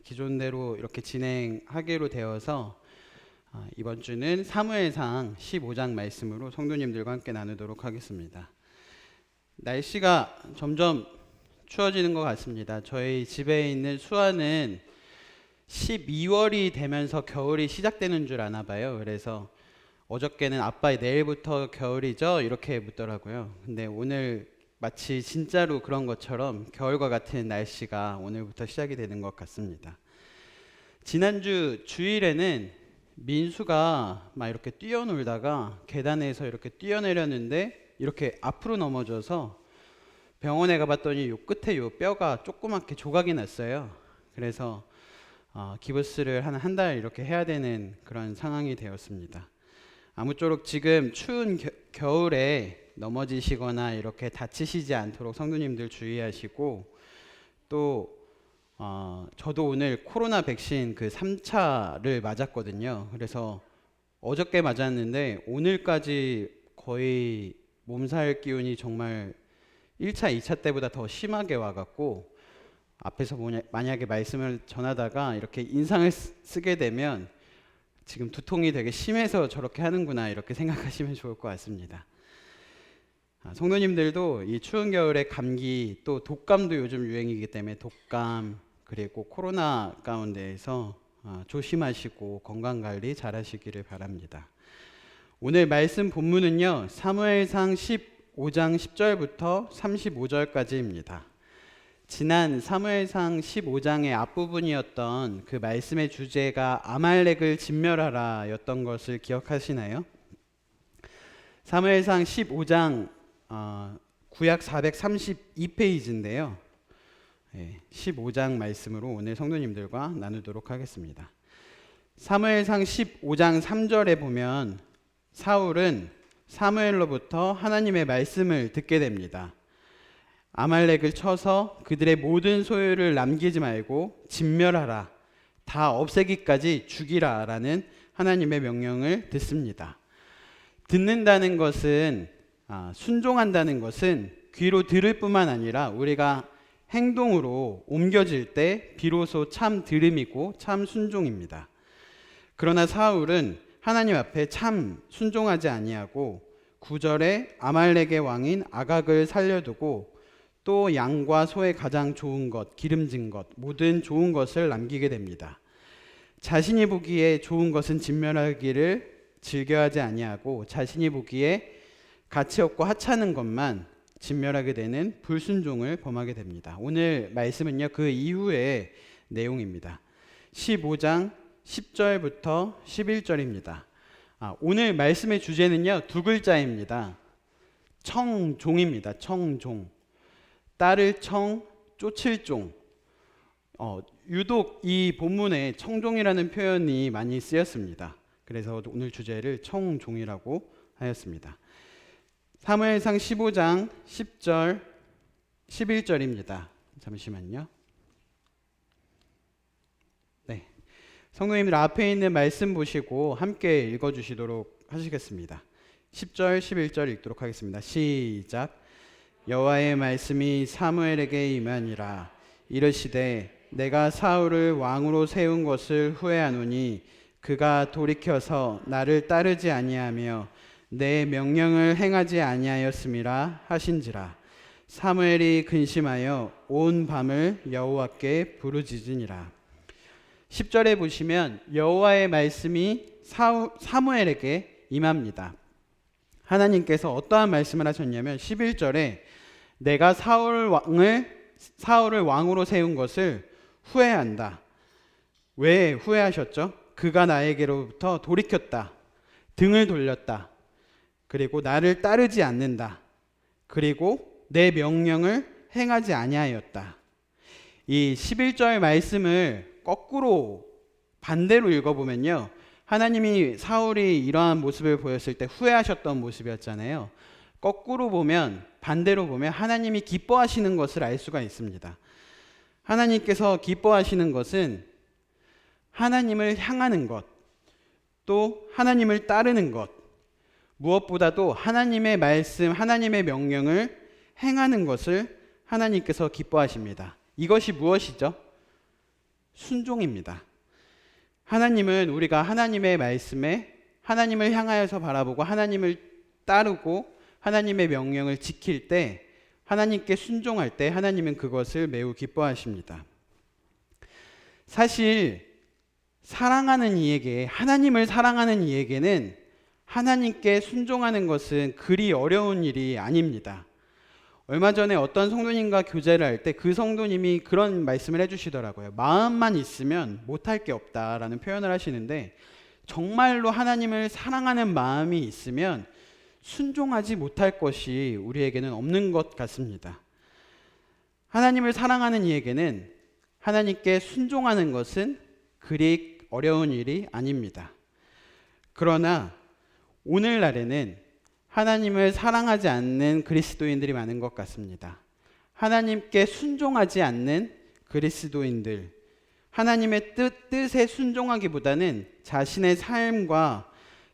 기존대로 이렇게 진행하기로 되어서 이번 주는 사무엘상 15장 말씀으로 성도님들과 함께 나누도록 하겠습니다. 날씨가 점점 추워지는 것 같습니다. 저희 집에 있는 수아는 12월이 되면서 겨울이 시작되는 줄 아나 봐요. 그래서 어저께는 아빠 내일부터 겨울이죠? 이렇게 묻더라고요. 근데 오늘 마치 진짜로 그런 것처럼 겨울과 같은 날씨가 오늘부터 시작이 되는 것 같습니다. 지난주 주일에는 민수가 막 이렇게 뛰어놀다가 계단에서 이렇게 뛰어내렸는데 이렇게 앞으로 넘어져서 병원에 가봤더니 요 끝에 요 뼈가 조그맣게 조각이 났어요. 그래서 기부스를 한 달 이렇게 해야 되는 그런 상황이 되었습니다. 아무쪼록 지금 추운 겨울에 넘어지시거나 이렇게 다치시지 않도록 성도님들 주의하시고, 또 저도 오늘 코로나 백신 그 3차를 맞았거든요. 그래서 어저께 맞았는데 오늘까지 거의 몸살 기운이 정말 1차, 2차 때보다 더 심하게 와갖고, 앞에서 만약에 말씀을 전하다가 이렇게 인상을 쓰게 되면 지금 두통이 되게 심해서 저렇게 하는구나 이렇게 생각하시면 좋을 것 같습니다. 성도님들도 이 추운 겨울에 감기, 또 독감도 요즘 유행이기 때문에 독감 그리고 코로나 가운데에서 조심하시고 건강관리 잘 하시기를 바랍니다. 오늘 말씀 본문은요, 사무엘상 15장 10절부터 35절까지입니다. 지난 사무엘상 15장의 앞부분이었던 그 말씀의 주제가 아말렉을 진멸하라 였던 것을 기억하시나요? 사무엘상 15장 구약 432페이지인데요. 15장 말씀으로 오늘 성도님들과 나누도록 하겠습니다. 사무엘상 15장 3절에 보면 사울은 사무엘로부터 하나님의 말씀을 듣게 됩니다. 아말렉을 쳐서 그들의 모든 소유를 남기지 말고 진멸하라, 다 없애기까지 죽이라 라는 하나님의 명령을 듣습니다. 듣는다는 것은, 순종한다는 것은 귀로 들을 뿐만 아니라 우리가 행동으로 옮겨질 때 비로소 참 들음이고 참 순종입니다. 그러나 사울은 하나님 앞에 참 순종하지 아니하고 9절에 아말렉의 왕인 아각을 살려두고 또 양과 소의 가장 좋은 것, 기름진 것, 모든 좋은 것을 남기게 됩니다. 자신이 보기에 좋은 것은 진멸하기를 즐겨하지 아니하고 자신이 보기에 가치 없고 하찮은 것만 진멸하게 되는 불순종을 범하게 됩니다. 오늘 말씀은요, 그 이후의 내용입니다. 15장 10절부터 11절입니다. 오늘 말씀의 주제는요, 두 글자입니다. 청종입니다. 청종. 딸을 청, 쫓을 종. 유독 이 본문에 청종이라는 표현이 많이 쓰였습니다. 그래서 오늘 주제를 청종이라고 하였습니다. 사무엘상 15장 10절, 11절입니다. 잠시만요. 네, 성도님들 앞에 있는 말씀 보시고 함께 읽어주시도록 하시겠습니다. 10절, 11절 읽도록 하겠습니다. 시작. 여호와의 말씀이 사무엘에게 임하니라. 이르시되 내가 사울을 왕으로 세운 것을 후회하노니 그가 돌이켜서 나를 따르지 아니하며 내 명령을 행하지 아니하였음이라 하신지라. 사무엘이 근심하여 온 밤을 여호와께 부르짖으니라. 10절에 보시면 여호와의 말씀이 사무엘에게 임합니다. 하나님께서 어떠한 말씀을 하셨냐면 11절에 내가 사울을 왕으로 세운 것을 후회한다. 왜 후회하셨죠? 그가 나에게로부터 돌이켰다. 등을 돌렸다. 그리고 나를 따르지 않는다. 그리고 내 명령을 행하지 아니하였다. 이 11절 말씀을 거꾸로 반대로 읽어보면요, 하나님이 사울이 이러한 모습을 보였을 때 후회하셨던 모습이었잖아요. 거꾸로 보면, 반대로 보면 하나님이 기뻐하시는 것을 알 수가 있습니다. 하나님께서 기뻐하시는 것은 하나님을 향하는 것, 또 하나님을 따르는 것, 무엇보다도 하나님의 말씀, 하나님의 명령을 행하는 것을 하나님께서 기뻐하십니다. 이것이 무엇이죠? 순종입니다. 하나님은 우리가 하나님의 말씀에 하나님을 향하여서 바라보고 하나님을 따르고 하나님의 명령을 지킬 때, 하나님께 순종할 때 하나님은 그것을 매우 기뻐하십니다. 사실 사랑하는 이에게, 하나님을 사랑하는 이에게는 하나님께 순종하는 것은 그리 어려운 일이 아닙니다. 얼마 전에 어떤 성도님과 교제를 할 때 그 성도님이 그런 말씀을 해주시더라고요. 마음만 있으면 못할 게 없다라는 표현을 하시는데, 정말로 하나님을 사랑하는 마음이 있으면 순종하지 못할 것이 우리에게는 없는 것 같습니다. 하나님을 사랑하는 이에게는 하나님께 순종하는 것은 그리 어려운 일이 아닙니다. 그러나 오늘날에는 하나님을 사랑하지 않는 그리스도인들이 많은 것 같습니다. 하나님께 순종하지 않는 그리스도인들, 하나님의 뜻에 순종하기보다는 자신의 삶과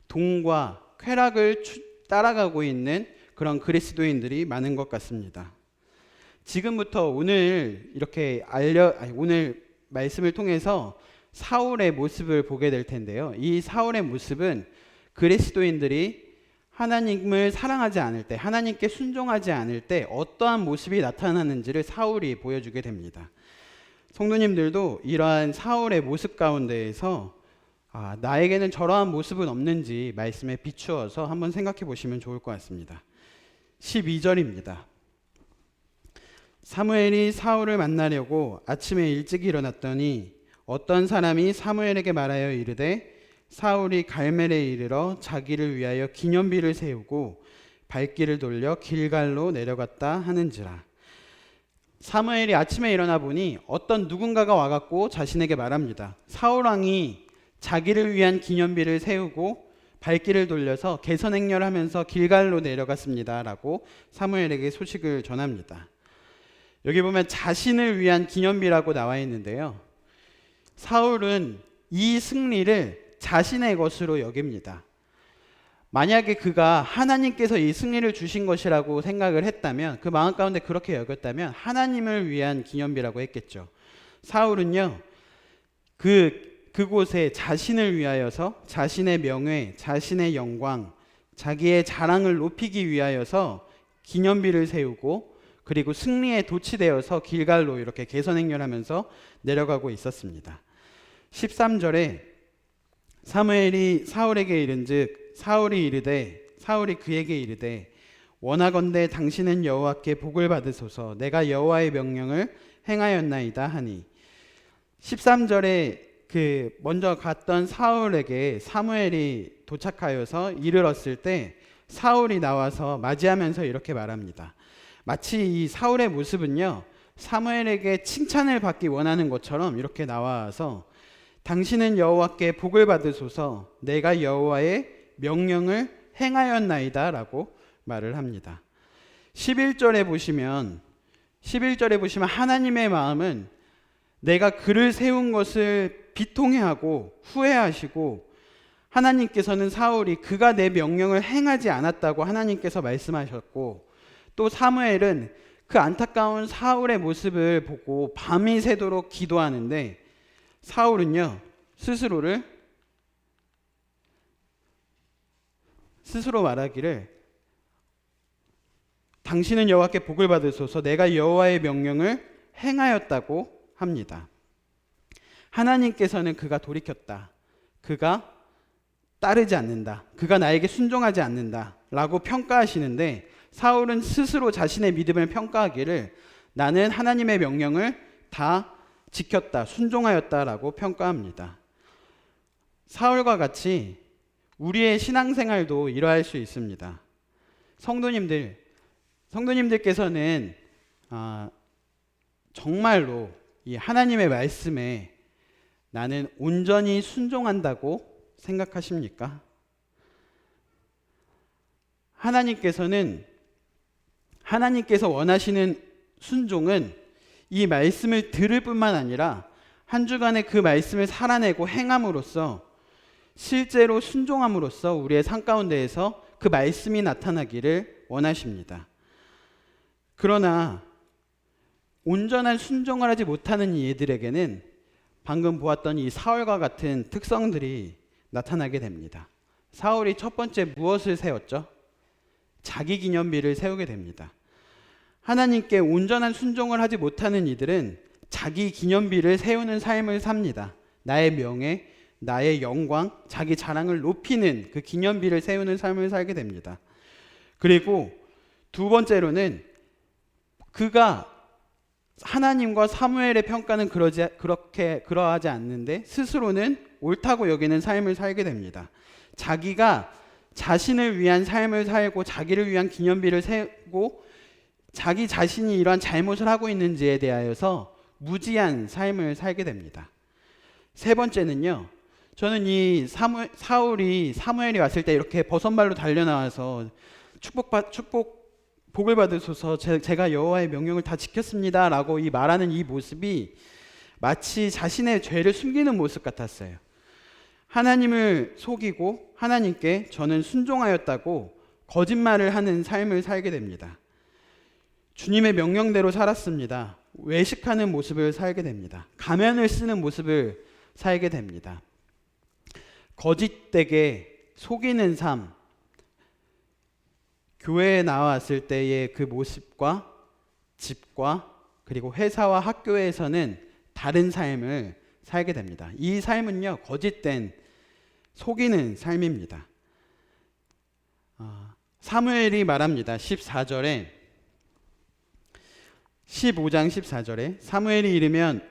돈과 쾌락을 따라가고 있는 그런 그리스도인들이 많은 것 같습니다. 지금부터 오늘 오늘 말씀을 통해서 사울의 모습을 보게 될 텐데요. 이 사울의 모습은 그리스도인들이 하나님을 사랑하지 않을 때, 하나님께 순종하지 않을 때 어떠한 모습이 나타나는지를 사울이 보여주게 됩니다. 성도님들도 이러한 사울의 모습 가운데에서 나에게는 저러한 모습은 없는지 말씀에 비추어서 한번 생각해 보시면 좋을 것 같습니다. 12절입니다. 사무엘이 사울을 만나려고 아침에 일찍 일어났더니 어떤 사람이 사무엘에게 말하여 이르되 사울이 갈멜에 이르러 자기를 위하여 기념비를 세우고 발길을 돌려 길갈로 내려갔다 하는지라. 사무엘이 아침에 일어나 보니 어떤 누군가가 와갖고 자신에게 말합니다. 사울왕이 자기를 위한 기념비를 세우고 발길을 돌려서 개선행렬을 하면서 길갈로 내려갔습니다 라고 사무엘에게 소식을 전합니다. 여기 보면 자신을 위한 기념비라고 나와 있는데요, 사울은 이 승리를 자신의 것으로 여깁니다. 만약에 그가 하나님께서 이 승리를 주신 것이라고 생각을 했다면, 그 마음 가운데 그렇게 여겼다면 하나님을 위한 기념비라고 했겠죠. 사울은요, 그곳에 자신을 위하여서 자신의 명예, 자신의 영광, 자기의 자랑을 높이기 위하여서 기념비를 세우고, 그리고 승리에 도취되어서 길갈로 이렇게 개선행렬하면서 내려가고 있었습니다. 13절에 사무엘이 사울에게 이른즉 사울이 그에게 이르되 원하건대 당신은 여호와께 복을 받으소서, 내가 여호와의 명령을 행하였나이다 하니, 13절에 먼저 갔던 사울에게 사무엘이 도착하여서 이르렀을 때 사울이 나와서 맞이하면서 이렇게 말합니다. 마치 이 사울의 모습은요, 사무엘에게 칭찬을 받기 원하는 것처럼 이렇게 나와서 당신은 여호와께 복을 받으소서, 내가 여호와의 명령을 행하였나이다 라고 말을 합니다. 11절에 보시면 하나님의 마음은 내가 그를 세운 것을 비통해하고 후회하시고, 하나님께서는 사울이 그가 내 명령을 행하지 않았다고 하나님께서 말씀하셨고, 또 사무엘은 그 안타까운 사울의 모습을 보고 밤이 새도록 기도하는데, 사울은요 스스로 말하기를 당신은 여호와께 복을 받으소서, 내가 여호와의 명령을 행하였다고 합니다. 하나님께서는 그가 돌이켰다, 그가 따르지 않는다, 그가 나에게 순종하지 않는다 라고 평가하시는데, 사울은 스스로 자신의 믿음을 평가하기를 나는 하나님의 명령을 다 지켰다, 순종하였다라고 평가합니다. 사울과 같이 우리의 신앙생활도 이러할 수 있습니다. 성도님들께서는 정말로 이 하나님의 말씀에 나는 온전히 순종한다고 생각하십니까? 하나님께서 원하시는 순종은 이 말씀을 들을 뿐만 아니라 한 주간에 그 말씀을 살아내고 행함으로써, 실제로 순종함으로써 우리의 삶 가운데에서 그 말씀이 나타나기를 원하십니다. 그러나 온전한 순종을 하지 못하는 이들에게는 방금 보았던 이 사울과 같은 특성들이 나타나게 됩니다. 사울이 첫 번째 무엇을 세웠죠? 자기 기념비를 세우게 됩니다. 하나님께 온전한 순종을 하지 못하는 이들은 자기 기념비를 세우는 삶을 삽니다. 나의 명예, 나의 영광, 자기 자랑을 높이는 그 기념비를 세우는 삶을 살게 됩니다. 그리고 두 번째로는 그가 하나님과 사무엘의 평가는 그러하지 않는데 스스로는 옳다고 여기는 삶을 살게 됩니다. 자기가 자신을 위한 삶을 살고 자기를 위한 기념비를 세우고 자기 자신이 이러한 잘못을 하고 있는지에 대하여서 무지한 삶을 살게 됩니다. 세 번째는요. 저는 이 사울이 사무엘이 왔을 때 이렇게 버선발로 달려나와서 복을 받으소서 제가 여호와의 명령을 다 지켰습니다 라고 말하는 이 모습이 마치 자신의 죄를 숨기는 모습 같았어요. 하나님을 속이고 하나님께 저는 순종하였다고 거짓말을 하는 삶을 살게 됩니다. 주님의 명령대로 살았습니다. 외식하는 모습을 살게 됩니다. 가면을 쓰는 모습을 살게 됩니다. 거짓되게 속이는 삶, 교회에 나왔을 때의 그 모습과 집과 그리고 회사와 학교에서는 다른 삶을 살게 됩니다. 이 삶은요, 거짓된 속이는 삶입니다. 사무엘이 말합니다. 15장 14절에 사무엘이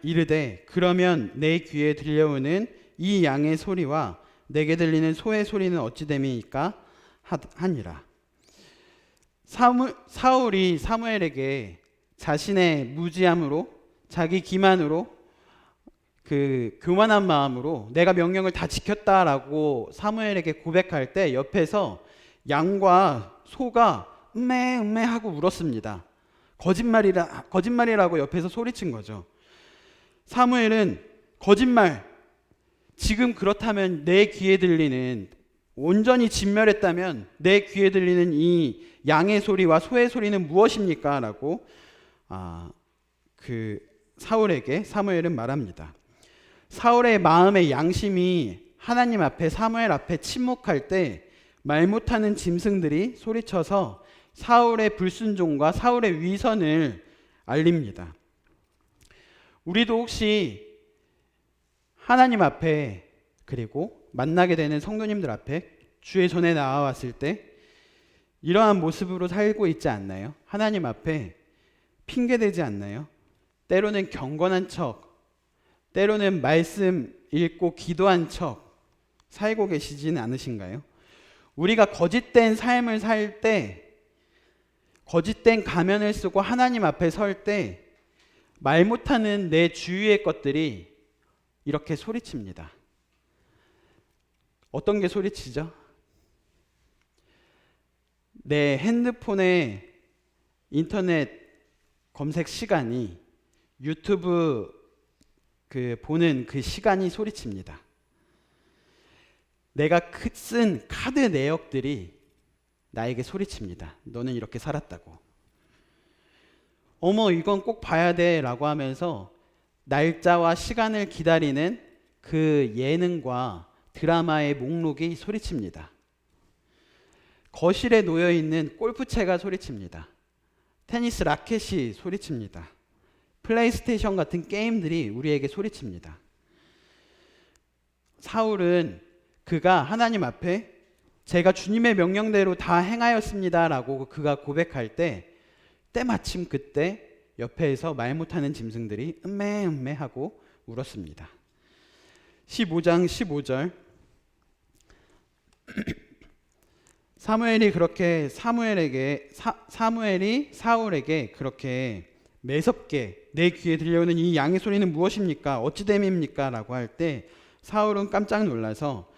이르되 그러면 내 귀에 들려오는 이 양의 소리와 내게 들리는 소의 소리는 어찌 됨이니까 하니라. 사울이 사무엘에게 자신의 무지함으로 자기 기만으로 그 교만한 마음으로 내가 명령을 다 지켰다라고 사무엘에게 고백할 때 옆에서 양과 소가 음메 하고 울었습니다. 거짓말이라고 옆에서 소리친 거죠. 사무엘은 거짓말, 지금 그렇다면 내 귀에 들리는, 온전히 진멸했다면 내 귀에 들리는 이 양의 소리와 소의 소리는 무엇입니까? 라고 사울에게 사무엘은 말합니다. 사울의 마음의 양심이 하나님 앞에, 사무엘 앞에 침묵할 때 말 못하는 짐승들이 소리쳐서 사울의 불순종과 사울의 위선을 알립니다. 우리도 혹시 하나님 앞에 그리고 만나게 되는 성도님들 앞에 주의 전에 나와왔을 때 이러한 모습으로 살고 있지 않나요? 하나님 앞에 핑계대지 않나요? 때로는 경건한 척, 때로는 말씀 읽고 기도한 척 살고 계시지는 않으신가요? 우리가 거짓된 삶을 살 때, 거짓된 가면을 쓰고 하나님 앞에 설 때 말 못하는 내 주위의 것들이 이렇게 소리칩니다. 어떤 게 소리치죠? 내 핸드폰의 인터넷 검색 시간이, 유튜브 보는 그 시간이 소리칩니다. 내가 쓴 카드 내역들이 나에게 소리칩니다. 너는 이렇게 살았다고. 어머, 이건 꼭 봐야 돼 라고 하면서 날짜와 시간을 기다리는 그 예능과 드라마의 목록이 소리칩니다. 거실에 놓여있는 골프채가 소리칩니다. 테니스 라켓이 소리칩니다. 플레이스테이션 같은 게임들이 우리에게 소리칩니다. 사울은 그가 하나님 앞에 제가 주님의 명령대로 다 행하였습니다 라고 그가 고백할 때 때마침 그때 옆에서 말 못하는 짐승들이 음메 하고 울었습니다. 15장 15절 사무엘이 사울에게 그렇게 매섭게 내 귀에 들려오는 이 양의 소리는 무엇입니까? 어찌 됨입니까? 라고 할 때 사울은 깜짝 놀라서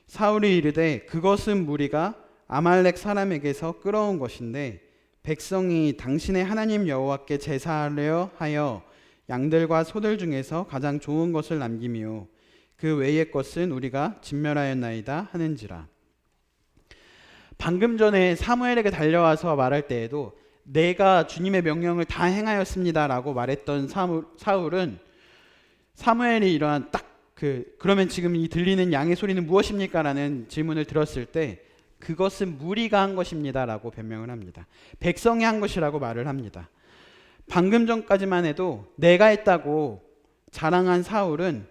사울이 이르되 그것은 무리가 아말렉 사람에게서 끌어온 것인데 백성이 당신의 하나님 여호와께 제사하려 하여 양들과 소들 중에서 가장 좋은 것을 남기며 그 외의 것은 우리가 진멸하였나이다 하는지라. 방금 전에 사무엘에게 달려와서 말할 때에도 내가 주님의 명령을 다 행하였습니다 라고 말했던 사울은 사무엘이 이러한 그러면 지금 이 들리는 양의 소리는 무엇입니까? 라는 질문을 들었을 때 그것은 무리가 한 것입니다 라고 변명을 합니다. 백성이 한 것이라고 말을 합니다. 방금 전까지만 해도 내가 했다고 자랑한 사울은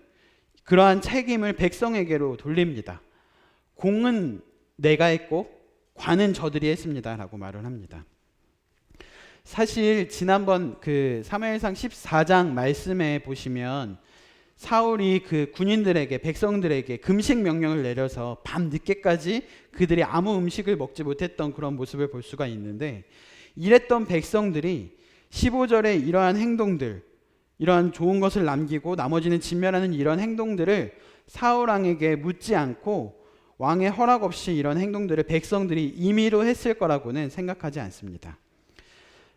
그러한 책임을 백성에게로 돌립니다. 공은 내가 했고 관은 저들이 했습니다 라고 말을 합니다. 사실 지난번 그 사무엘상 14장 말씀에 보시면 사울이 그 군인들에게 백성들에게 금식 명령을 내려서 밤 늦게까지 그들이 아무 음식을 먹지 못했던 그런 모습을 볼 수가 있는데, 이랬던 백성들이 15절에 이러한 행동들, 이러한 좋은 것을 남기고 나머지는 진멸하는 이런 행동들을 사울 왕에게 묻지 않고 왕의 허락 없이 이런 행동들을 백성들이 임의로 했을 거라고는 생각하지 않습니다.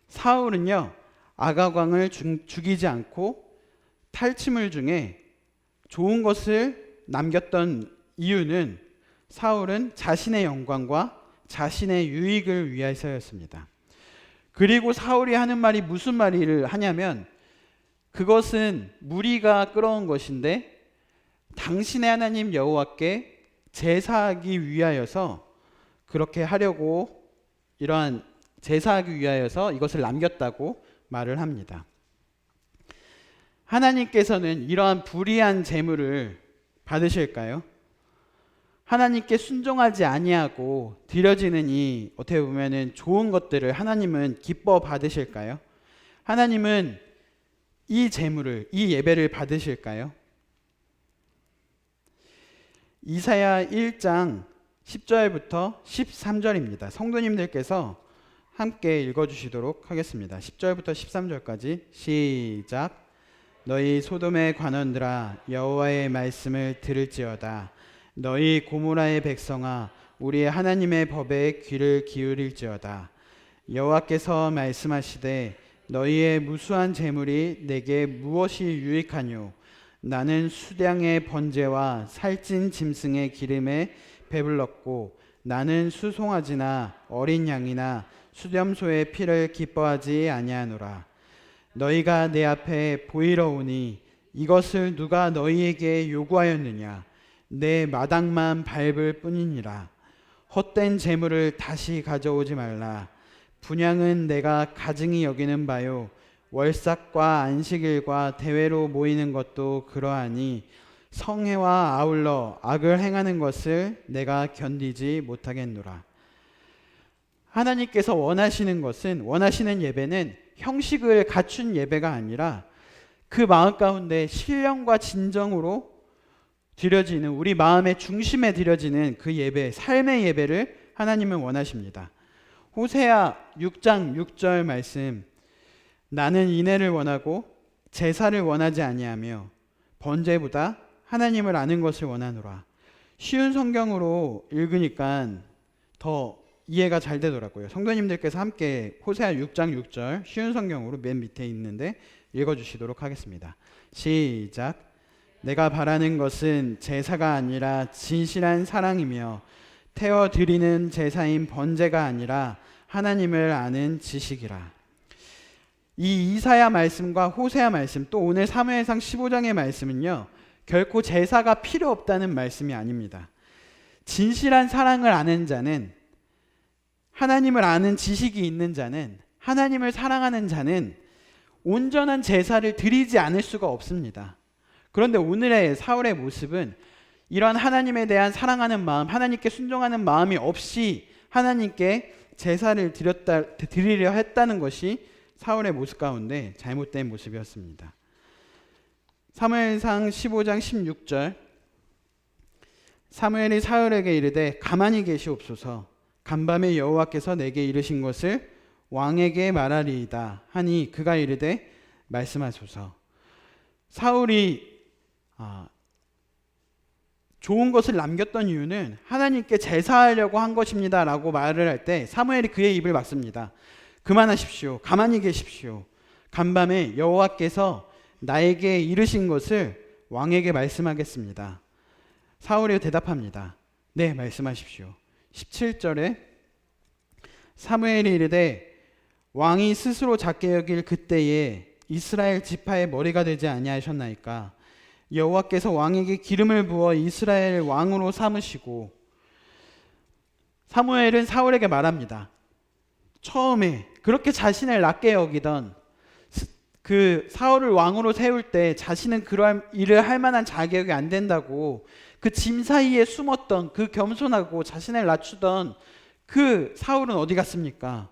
사울은요, 아각 왕을 죽이지 않고 탈취물 중에 좋은 것을 남겼던 이유는 사울은 자신의 영광과 자신의 유익을 위해서였습니다. 그리고 사울이 하는 말이 무슨 말을 하냐면, 그것은 무리가 끌어온 것인데 당신의 하나님 여호와께 제사하기 위하여서 그렇게 하려고, 이러한 제사하기 위하여서 이것을 남겼다고 말을 합니다. 하나님께서는 이러한 불의한 제물을 받으실까요? 하나님께 순종하지 아니하고 드려지는 이 어떻게 보면은 좋은 것들을 하나님은 기뻐 받으실까요? 하나님은 이 제물을, 이 예배를 받으실까요? 이사야 1장 10절부터 13절입니다. 성도님들께서 함께 읽어주시도록 하겠습니다. 10절부터 13절까지 시작. 너희 소돔의 관원들아, 여호와의 말씀을 들을지어다. 너희 고모라의 백성아, 우리의 하나님의 법에 귀를 기울일지어다. 여호와께서 말씀하시되 너희의 무수한 재물이 내게 무엇이 유익하뇨? 나는 수량의 번제와 살찐 짐승의 기름에 배불렀고 나는 수송아지나 어린 양이나 수렴소의 피를 기뻐하지 아니하노라. 너희가 내 앞에 보이러 오니 이것을 누가 너희에게 요구하였느냐? 내 마당만 밟을 뿐이니라. 헛된 재물을 다시 가져오지 말라. 분향은 내가 가증히 여기는 바요, 월삭과 안식일과 대회로 모이는 것도 그러하니 성회와 아울러 악을 행하는 것을 내가 견디지 못하겠노라. 하나님께서 원하시는 예배는 형식을 갖춘 예배가 아니라 그 마음 가운데 신령과 진정으로 드려지는, 우리 마음의 중심에 드려지는 그 예배, 삶의 예배를 하나님은 원하십니다. 호세아 6장 6절 말씀, 나는 인애를 원하고 제사를 원하지 아니하며 번제보다 하나님을 아는 것을 원하노라. 쉬운 성경으로 읽으니까 더 이해가 잘 되더라고요. 성도님들께서 함께 호세아 6장 6절 쉬운 성경으로 맨 밑에 있는데 읽어주시도록 하겠습니다. 시작. 내가 바라는 것은 제사가 아니라 진실한 사랑이며 태워 드리는 제사인 번제가 아니라 하나님을 아는 지식이라. 이 이사야 말씀과 호세아 말씀, 또 오늘 사무엘상 15장의 말씀은요, 결코 제사가 필요 없다는 말씀이 아닙니다. 진실한 사랑을 아는 자는, 하나님을 아는 지식이 있는 자는, 하나님을 사랑하는 자는 온전한 제사를 드리지 않을 수가 없습니다. 그런데 오늘의 사울의 모습은 이런 하나님에 대한 사랑하는 마음, 하나님께 순종하는 마음이 없이 하나님께 제사를 드리려 했다는 것이 사울의 모습 가운데 잘못된 모습이었습니다. 사무엘상 15장 16절, 사무엘이 사울에게 이르되 가만히 계시옵소서. 간밤에 여호와께서 내게 이르신 것을 왕에게 말하리이다 하니 그가 이르되 말씀하소서. 사울이 좋은 것을 남겼던 이유는 하나님께 제사하려고 한 것입니다 라고 말을 할 때 사무엘이 그의 입을 막습니다. 그만하십시오. 가만히 계십시오. 간밤에 여호와께서 나에게 이르신 것을 왕에게 말씀하겠습니다. 사울이 대답합니다. 네, 말씀하십시오. 17절에 사무엘이 이르되 왕이 스스로 작게 여길 그때에 이스라엘 지파의 머리가 되지 아니하셨나이까? 여호와께서 왕에게 기름을 부어 이스라엘 왕으로 삼으시고, 사무엘은 사울에게 말합니다. 처음에 그렇게 자신을 낮게 여기던 그 사울을 왕으로 세울 때 자신은 그러한 일을 할 만한 자격이 안 된다고, 그 짐 사이에 숨었던 그 겸손하고 자신을 낮추던 그 사울은 어디 갔습니까?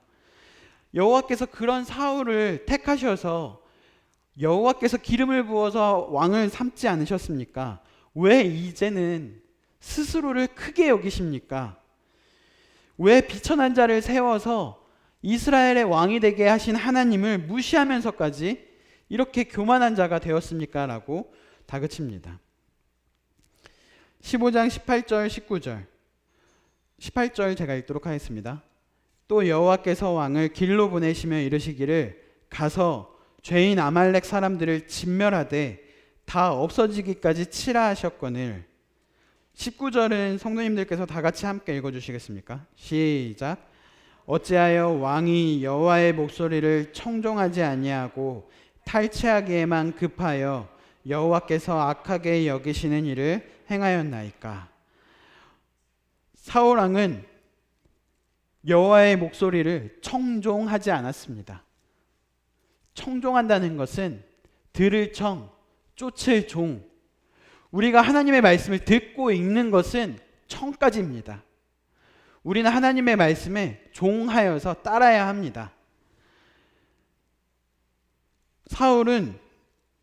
여호와께서 그런 사울을 택하셔서 여호와께서 기름을 부어서 왕을 삼지 않으셨습니까? 왜 이제는 스스로를 크게 여기십니까? 왜 비천한 자를 세워서 이스라엘의 왕이 되게 하신 하나님을 무시하면서까지 이렇게 교만한 자가 되었습니까? 라고 다그칩니다. 15장 18절 19절 18절 제가 읽도록 하겠습니다. 또 여호와께서 왕을 길로 보내시며 이르시기를 가서 죄인 아말렉 사람들을 진멸하되 다 없어지기까지 치라 하셨거늘. 19절은 성도님들께서 다 같이 함께 읽어주시겠습니까? 시작. 어찌하여 왕이 여호와의 목소리를 청종하지 아니하고 탈취하기에만 급하여 여호와께서 악하게 여기시는 일을 행하였나이까. 사울 왕은 여호와의 목소리를 청종하지 않았습니다. 청종한다는 것은 들을 청, 쫓을 종. 우리가 하나님의 말씀을 듣고 읽는 것은 청까지입니다. 우리는 하나님의 말씀에 종하여서 따라야 합니다. 사울은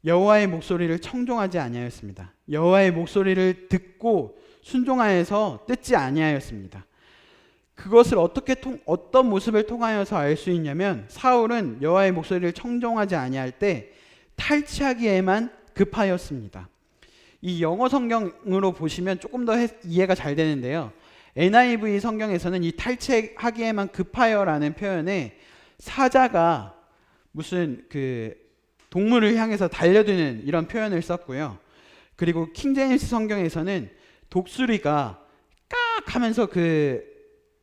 여호와의 목소리를 청종하지 아니하였습니다. 여호와의 목소리를 듣고 순종하여서 듣지 아니하였습니다. 그것을 어떤 모습을 통하여서 알 수 있냐면, 사울은 여호와의 목소리를 청종하지 아니할 때 탈취하기에만 급하였습니다. 이 영어 성경으로 보시면 조금 더 이해가 잘 되는데요. NIV 성경에서는 이 탈취하기에만 급하여라는 표현에 사자가 무슨 그 동물을 향해서 달려드는 이런 표현을 썼고요. 그리고 킹제임스 성경에서는 독수리가 깍 하면서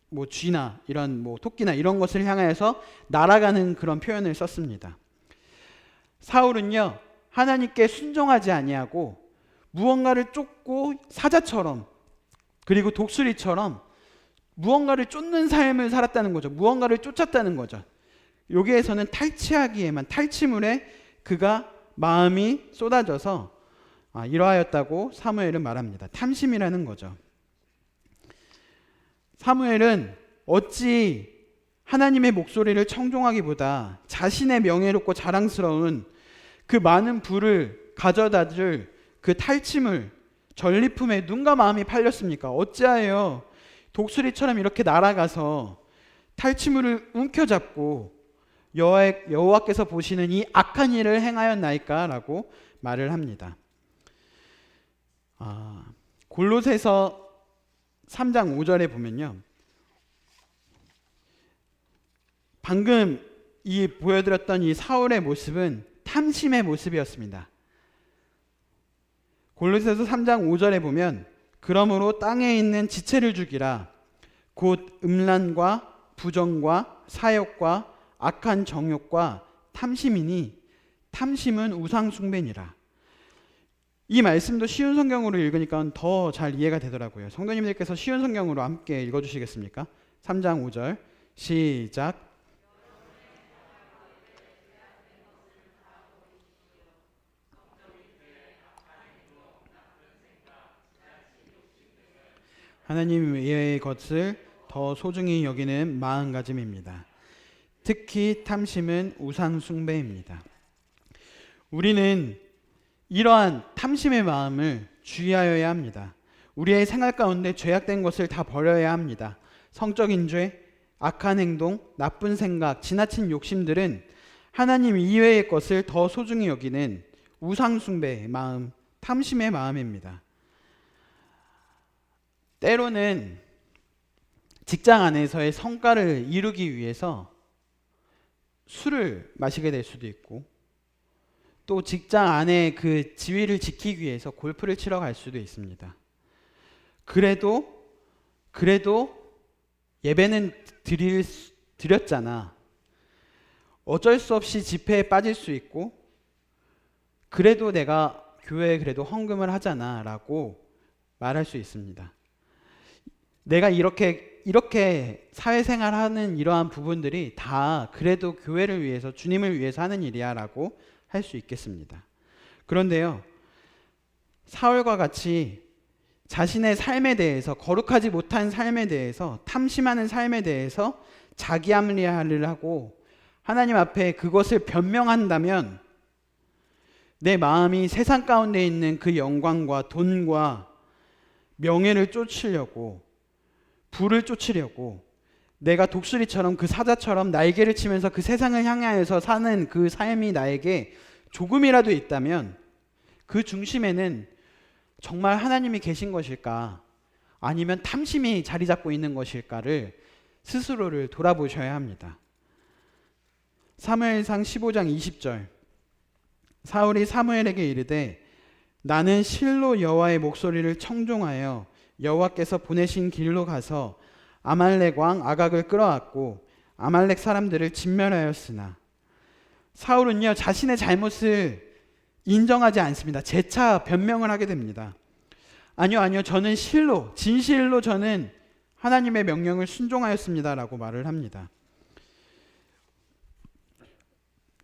뭐 쥐나 이런 뭐 토끼나 이런 것을 향해서 날아가는 그런 표현을 썼습니다. 사울은요, 하나님께 순종하지 아니하고 무언가를 쫓고 사자처럼, 그리고 독수리처럼 무언가를 쫓는 삶을 살았다는 거죠. 무언가를 쫓았다는 거죠. 여기에서는 탈취하기에만, 탈취물에 그가 마음이 쏟아져서 이러하였다고 사무엘은 말합니다. 탐심이라는 거죠. 사무엘은 어찌 하나님의 목소리를 청종하기보다 자신의 명예롭고 자랑스러운 그 많은 부를 가져다 줄 그 탈취물, 전리품에 눈과 마음이 팔렸습니까? 어찌하여 독수리처럼 이렇게 날아가서 탈취물을 움켜잡고 여호와께서 보시는 이 악한 일을 행하였나이까? 라고 말을 합니다. 골로새서 3장 5절에 보면요, 방금 보여드렸던 이 사울의 모습은 탐심의 모습이었습니다. 골로새서 3장 5절에 보면, 그러므로 땅에 있는 지체를 죽이라. 곧 음란과 부정과 사욕과 악한 정욕과 탐심이니 탐심은 우상 숭배니라. 이 말씀도 쉬운 성경으로 읽으니까 더 잘 이해가 되더라고요. 성도님들께서 쉬운 성경으로 함께 읽어주시겠습니까? 3장 5절 시작. 하나님 외의 것을 더 소중히 여기는 마음가짐입니다. 특히 탐심은 우상 숭배입니다. 우리는 이러한 탐심의 마음을 주의하여야 합니다. 우리의 생활 가운데 죄악된 것을 다 버려야 합니다. 성적인 죄, 악한 행동, 나쁜 생각, 지나친 욕심들은 하나님 이외의 것을 더 소중히 여기는 우상 숭배의 마음, 탐심의 마음입니다. 때로는 직장 안에서의 성과를 이루기 위해서 술을 마시게 될 수도 있고, 또 직장 안에 그 지위를 지키기 위해서 골프를 치러 갈 수도 있습니다. 그래도 예배는 드렸잖아. 어쩔 수 없이 집회에 빠질 수 있고, 그래도 내가 교회에 그래도 헌금을 하잖아 라고 말할 수 있습니다. 내가 이렇게 사회생활하는 이러한 부분들이 다 그래도 교회를 위해서, 주님을 위해서 하는 일이야 라고 할 수 있겠습니다. 그런데요, 사울과 같이 자신의 삶에 대해서, 거룩하지 못한 삶에 대해서, 탐심하는 삶에 대해서 자기 합리화를 하고 하나님 앞에 그것을 변명한다면 내 마음이 세상 가운데 있는 그 영광과 돈과 명예를 쫓으려고, 부를 쫓으려고, 내가 독수리처럼, 그 사자처럼 날개를 치면서 그 세상을 향하여서 사는 그 삶이 나에게 조금이라도 있다면 그 중심에는 정말 하나님이 계신 것일까, 아니면 탐심이 자리 잡고 있는 것일까를 스스로를 돌아보셔야 합니다. 사무엘상 15장 20절, 사울이 사무엘에게 이르되 나는 실로 여호와의 목소리를 청종하여 여호와께서 보내신 길로 가서 아말렉 왕 아각을 끌어왔고 아말렉 사람들을 진멸하였으나, 사울은요 자신의 잘못을 인정하지 않습니다. 재차 변명을 하게 됩니다. 아니요, 저는 실로, 진실로 저는 하나님의 명령을 순종하였습니다 라고 말을 합니다.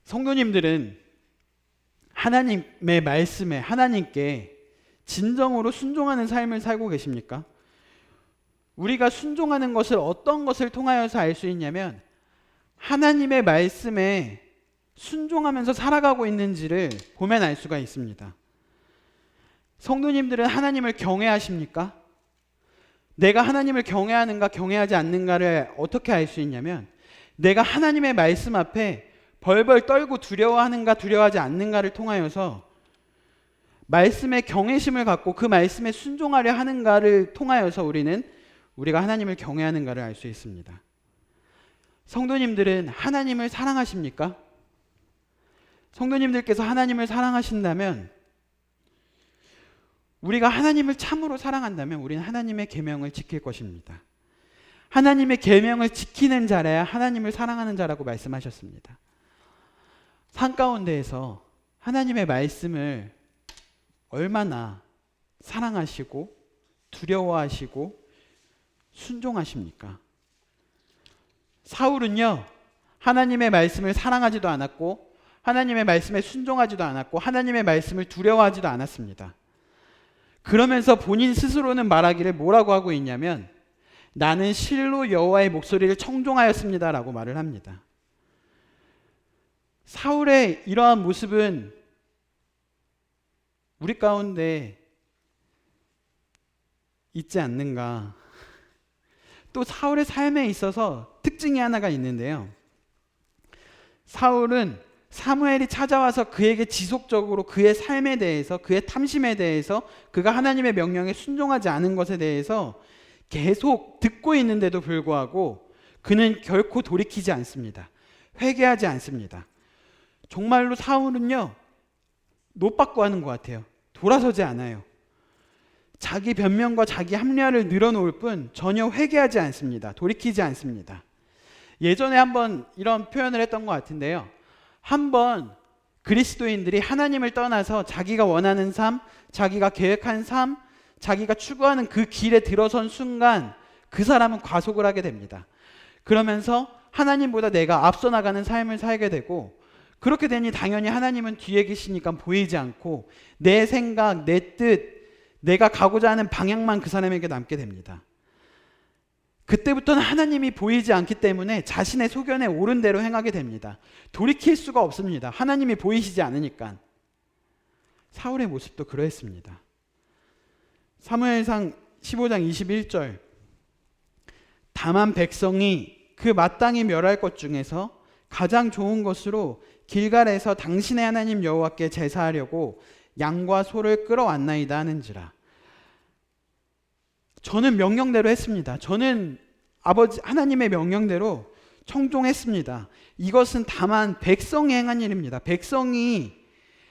성도님들은 하나님의 말씀에, 하나님께 진정으로 순종하는 삶을 살고 계십니까? 우리가 순종하는 것을 어떤 것을 통하여서 알 수 있냐면 하나님의 말씀에 순종하면서 살아가고 있는지를 보면 알 수가 있습니다. 성도님들은 하나님을 경외하십니까? 내가 하나님을 경외하는가 경외하지 않는가를 어떻게 알 수 있냐면 내가 하나님의 말씀 앞에 벌벌 떨고 두려워하는가 두려워하지 않는가를 통하여서, 말씀에 경외심을 갖고 그 말씀에 순종하려 하는가를 통하여서 우리가 하나님을 경외하는가를 알 수 있습니다. 성도님들은 하나님을 사랑하십니까? 성도님들께서 하나님을 사랑하신다면, 우리가 하나님을 참으로 사랑한다면 우리는 하나님의 계명을 지킬 것입니다. 하나님의 계명을 지키는 자라야 하나님을 사랑하는 자라고 말씀하셨습니다. 산 가운데에서 하나님의 말씀을 얼마나 사랑하시고 두려워하시고 순종하십니까? 사울은요 하나님의 말씀을 사랑하지도 않았고 하나님의 말씀에 순종하지도 않았고 하나님의 말씀을 두려워하지도 않았습니다. 그러면서 본인 스스로는 말하기를 뭐라고 하고 있냐면 나는 실로 여호와의 목소리를 청종하였습니다 라고 말을 합니다. 사울의 이러한 모습은 우리 가운데 있지 않는가. 또 사울의 삶에 있어서 특징이 하나가 있는데요, 사울은 사무엘이 찾아와서 그에게 지속적으로 그의 삶에 대해서, 그의 탐심에 대해서, 그가 하나님의 명령에 순종하지 않은 것에 대해서 계속 듣고 있는데도 불구하고 그는 결코 돌이키지 않습니다. 회개하지 않습니다. 정말로 사울은요 노받고 하는 것 같아요. 돌아서지 않아요. 자기 변명과 자기 합리화를 늘어놓을 뿐 전혀 회개하지 않습니다. 돌이키지 않습니다. 예전에 한번 이런 표현을 했던 것 같은데요, 한번 그리스도인들이 하나님을 떠나서 자기가 원하는 삶, 자기가 계획한 삶, 자기가 추구하는 그 길에 들어선 순간 그 사람은 과속을 하게 됩니다. 그러면서 하나님보다 내가 앞서 나가는 삶을 살게 되고, 그렇게 되니 당연히 하나님은 뒤에 계시니까 보이지 않고 내 생각, 내 뜻, 내가 가고자 하는 방향만 그 사람에게 남게 됩니다. 그때부터는 하나님이 보이지 않기 때문에 자신의 소견에 옳은 대로 행하게 됩니다. 돌이킬 수가 없습니다. 하나님이 보이시지 않으니까. 사울의 모습도 그러했습니다. 사무엘상 15장 21절, 다만 백성이 그 마땅히 멸할 것 중에서 가장 좋은 것으로 길갈에서 당신의 하나님 여호와께 제사하려고 양과 소를 끌어왔나이다 하는지라. 저는 명령대로 했습니다. 저는 아버지 하나님의 명령대로 청종했습니다. 이것은 다만 백성이 행한 일입니다. 백성이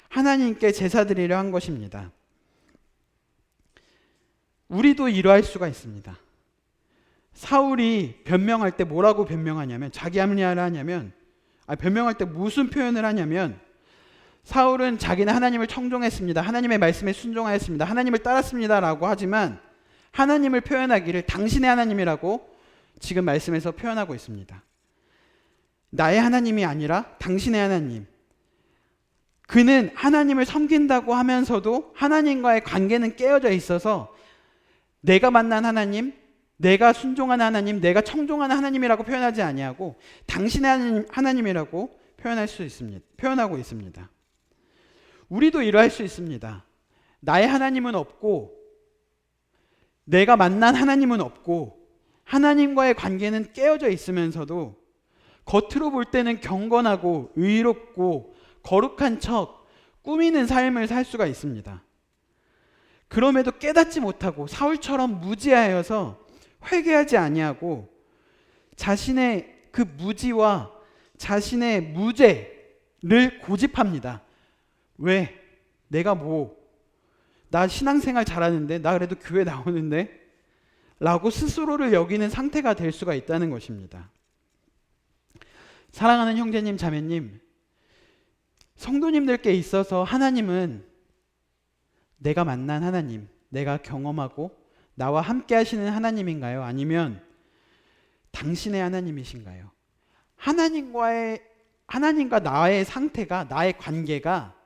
하나님께 제사 드리려 한 것입니다. 우리도 이러할 수가 있습니다. 사울이 변명할 때 뭐라고 변명하냐면, 자기 합리화를 하냐면, 변명할 때 무슨 표현을 하냐면, 사울은 자기는 하나님을 청종했습니다. 하나님의 말씀에 순종하였습니다. 하나님을 따랐습니다. 라고 하지만 하나님을 표현하기를 당신의 하나님이라고 지금 말씀에서 표현하고 있습니다. 나의 하나님이 아니라 당신의 하나님. 그는 하나님을 섬긴다고 하면서도 하나님과의 관계는 깨어져 있어서 내가 만난 하나님, 내가 순종하는 하나님, 내가 청종하는 하나님이라고 표현하지 아니하고 당신의 하나님이라고 표현하고 있습니다. 우리도 이러할 수 있습니다. 나의 하나님은 없고 내가 만난 하나님은 없고 하나님과의 관계는 깨어져 있으면서도 겉으로 볼 때는 경건하고 의롭고 거룩한 척 꾸미는 삶을 살 수가 있습니다. 그럼에도 깨닫지 못하고 사울처럼 무지하여서 회개하지 아니하고 자신의 그 무지와 자신의 무죄를 고집합니다. 왜? 내가 나 신앙생활 잘하는데, 나 그래도 교회 나오는데 라고 스스로를 여기는 상태가 될 수가 있다는 것입니다. 사랑하는 형제님, 자매님, 성도님들께 있어서 하나님은 내가 만난 하나님, 내가 경험하고 나와 함께 하시는 하나님인가요? 아니면 당신의 하나님이신가요? 하나님과 나의 상태가, 나의 관계가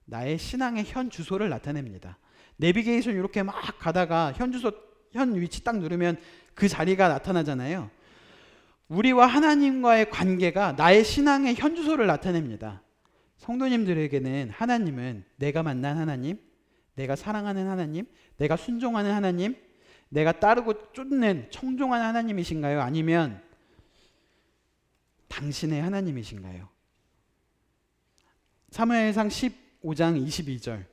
나의 신앙의 현 주소를 나타냅니다. 내비게이션 이렇게 막 가다가 현 위치 딱 누르면 그 자리가 나타나잖아요. 우리와 하나님과의 관계가 나의 신앙의 현 주소를 나타냅니다. 성도님들에게는 하나님은 내가 만난 하나님, 내가 사랑하는 하나님, 내가 순종하는 하나님, 내가 따르고 쫓는 청종하는 하나님이신가요? 아니면 당신의 하나님이신가요? 사무엘상 15장 22절.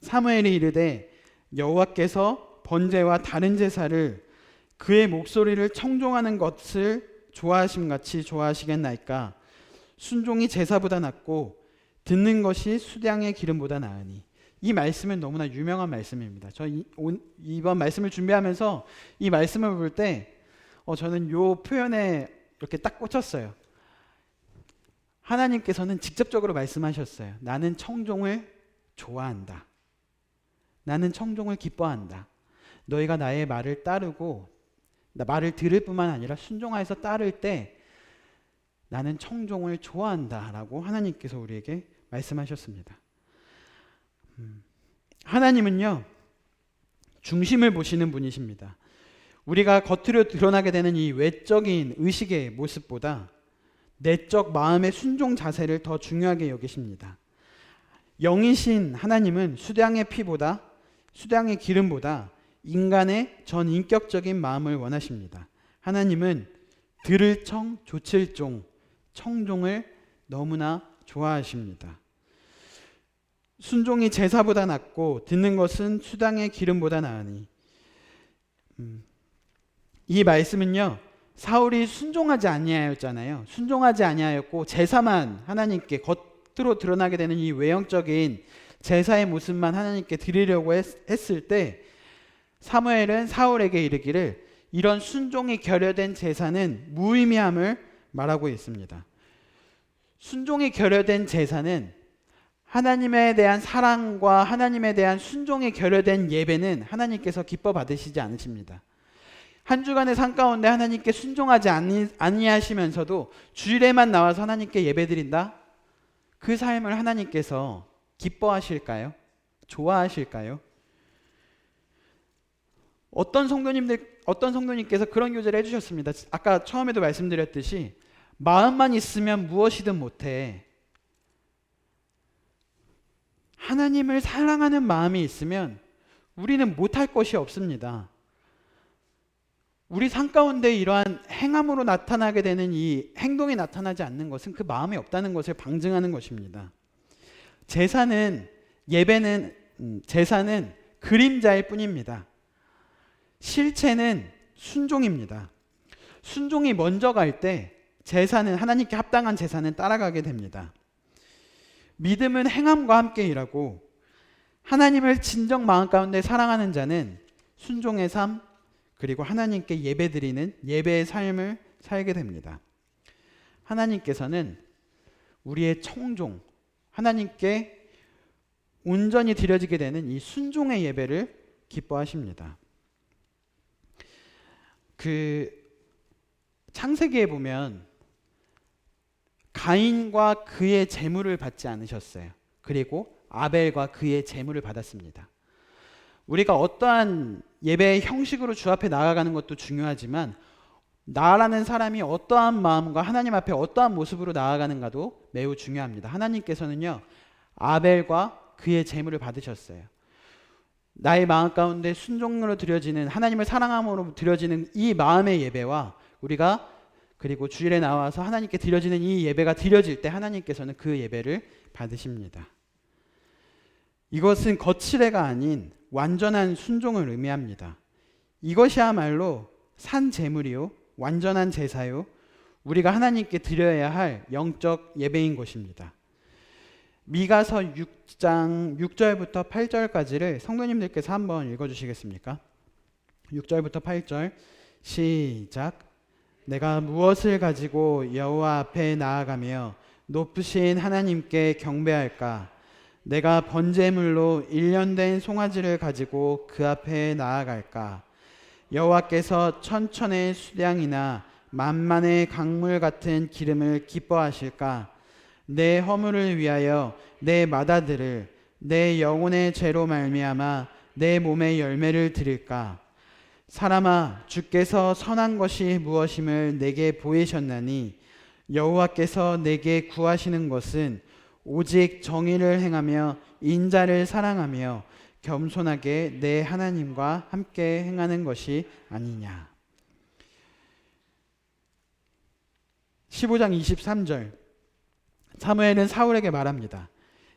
사무엘이 이르되 여호와께서 번제와 다른 제사를 그의 목소리를 청종하는 것을 좋아하심같이 좋아하시겠나이까? 순종이 제사보다 낫고 듣는 것이 수량의 기름보다 나으니. 이 말씀은 너무나 유명한 말씀입니다. 저 이번 말씀을 준비하면서 이 말씀을 볼 때 저는 이 표현에 이렇게 딱 꽂혔어요. 하나님께서는 직접적으로 말씀하셨어요. 나는 청종을 좋아한다. 나는 청종을 기뻐한다. 너희가 나의 말을 따르고 말을 들을 뿐만 아니라 순종하여서 따를 때 나는 청종을 좋아한다 라고 하나님께서 우리에게 말씀하셨습니다. 하나님은요, 중심을 보시는 분이십니다. 우리가 겉으로 드러나게 되는 이 외적인 의식의 모습보다 내적 마음의 순종 자세를 더 중요하게 여기십니다. 영이신 하나님은 수량의 피보다, 수량의 기름보다 인간의 전인격적인 마음을 원하십니다. 하나님은 들을 청, 조칠 종, 청종을 너무나 좋아하십니다. 순종이 제사보다 낫고 듣는 것은 수당의 기름보다 나으니. 이 말씀은요, 사울이 순종하지 아니하였잖아요. 순종하지 아니하였고 제사만 하나님께 겉으로 드러나게 되는 이 외형적인 제사의 모습만 하나님께 드리려고 했을 때 사무엘은 사울에게 이르기를 이런 순종이 결여된 제사는 무의미함을 말하고 있습니다. 순종이 결여된 제사는 하나님에 대한 사랑과 하나님에 대한 순종이 결여된 예배는 하나님께서 기뻐 받으시지 않으십니다. 한 주간의 삶 가운데 하나님께 순종하지 아니하시면서도 주일에만 나와서 하나님께 예배드린다? 그 삶을 하나님께서 기뻐하실까요? 좋아하실까요? 어떤 성도님께서 그런 교제를 해주셨습니다. 아까 처음에도 말씀드렸듯이 마음만 있으면 무엇이든 못해. 하나님을 사랑하는 마음이 있으면 우리는 못할 것이 없습니다. 우리 삶 가운데 이러한 행함으로 나타나게 되는 이 행동이 나타나지 않는 것은 그 마음이 없다는 것을 방증하는 것입니다. 제사는 그림자일 뿐입니다. 실체는 순종입니다. 순종이 먼저 갈 때 제사는, 하나님께 합당한 제사는 따라가게 됩니다. 믿음은 행함과 함께 일하고 하나님을 진정 마음 가운데 사랑하는 자는 순종의 삶, 그리고 하나님께 예배드리는 예배의 삶을 살게 됩니다. 하나님께서는 우리의 청종, 하나님께 온전히 드려지게 되는 이 순종의 예배를 기뻐하십니다. 그 창세기에 보면 가인과 그의 제물을 받지 않으셨어요. 그리고 아벨과 그의 제물을 받았습니다. 우리가 어떠한 예배의 형식으로 주 앞에 나아가는 것도 중요하지만 나라는 사람이 어떠한 마음과 하나님 앞에 어떠한 모습으로 나아가는가도 매우 중요합니다. 하나님께서는요, 아벨과 그의 제물을 받으셨어요. 나의 마음 가운데 순종으로 드려지는, 하나님을 사랑함으로 드려지는 이 마음의 예배와 우리가 그리고 주일에 나와서 하나님께 드려지는 이 예배가 드려질 때 하나님께서는 그 예배를 받으십니다. 이것은 거칠애가 아닌 완전한 순종을 의미합니다. 이것이야말로 산 제물이요, 완전한 제사요, 우리가 하나님께 드려야 할 영적 예배인 것입니다. 미가서 6장 6절부터 8절까지를 성도님들께서 한번 읽어주시겠습니까? 6절부터 8절 시작. 내가 무엇을 가지고 여호와 앞에 나아가며 높으신 하나님께 경배할까? 내가 번제물로 1년 된 송아지를 가지고 그 앞에 나아갈까? 여호와께서 천천의 수량이나 만만의 강물 같은 기름을 기뻐하실까? 내 허물을 위하여 내 맏아들을 내 영혼의 죄로 말미암아 내 몸의 열매를 드릴까? 사람아, 주께서 선한 것이 무엇임을 내게 보이셨나니 여호와께서 내게 구하시는 것은 오직 정의를 행하며 인자를 사랑하며 겸손하게 내 하나님과 함께 행하는 것이 아니냐. 15장 23절 사무엘은 사울에게 말합니다.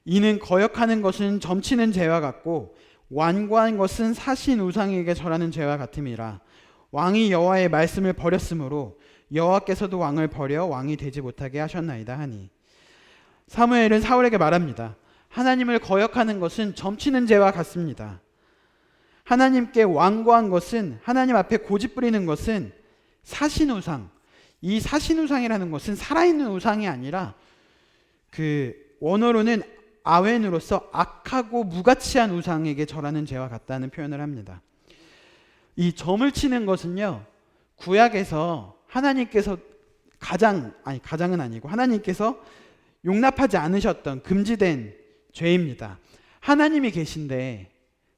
이는 거역하는 것은 점치는 죄와 같고 완고한 것은 사신 우상에게 절하는 죄와 같음이라. 왕이 여호와의 말씀을 버렸으므로 여호와께서도 왕을 버려 왕이 되지 못하게 하셨나이다 하니. 사무엘은 사울에게 말합니다. 하나님을 거역하는 것은 점치는 죄와 같습니다. 하나님께 완고한 것은, 하나님 앞에 고집 부리는 것은 사신 우상, 이 사신 우상이라는 것은 살아있는 우상이 아니라 그 원어로는 아웬으로서 악하고 무가치한 우상에게 절하는 죄와 같다는 표현을 합니다. 이 점을 치는 것은요, 구약에서 하나님께서 가장은 아니고 하나님께서 용납하지 않으셨던 금지된 죄입니다. 하나님이 계신데